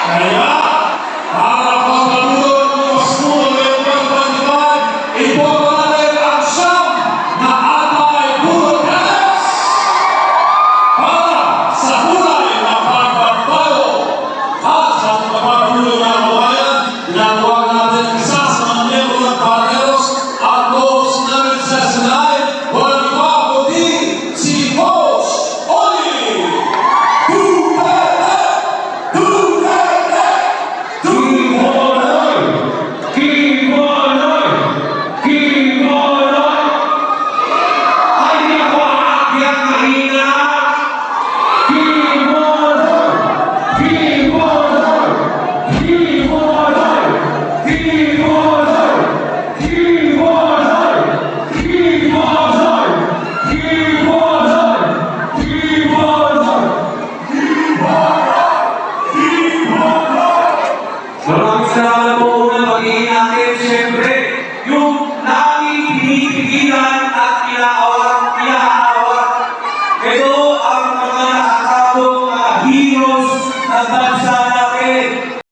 Kaya, para pagkalunan ng Osmuno ng pagpagpag, ipagpapalay ang siyam na atay Bulacanes para sa kulay na pagbabago. At sa pagpapulunan ng bayan, ginagawa natin isa sa mga miyembro ng Pareros at Los namin sa Sinay, walang iba kundi si Coach Oli Duterte! Duterte! Kimonay! Kimonay! Kimonay! Ay, naku, aakyat kanina! Kimonay! Kimonay! Kimonay! Kimonay! Kimonay! Kimonay! Kimonay! Kimonay! Maraming salamat po unang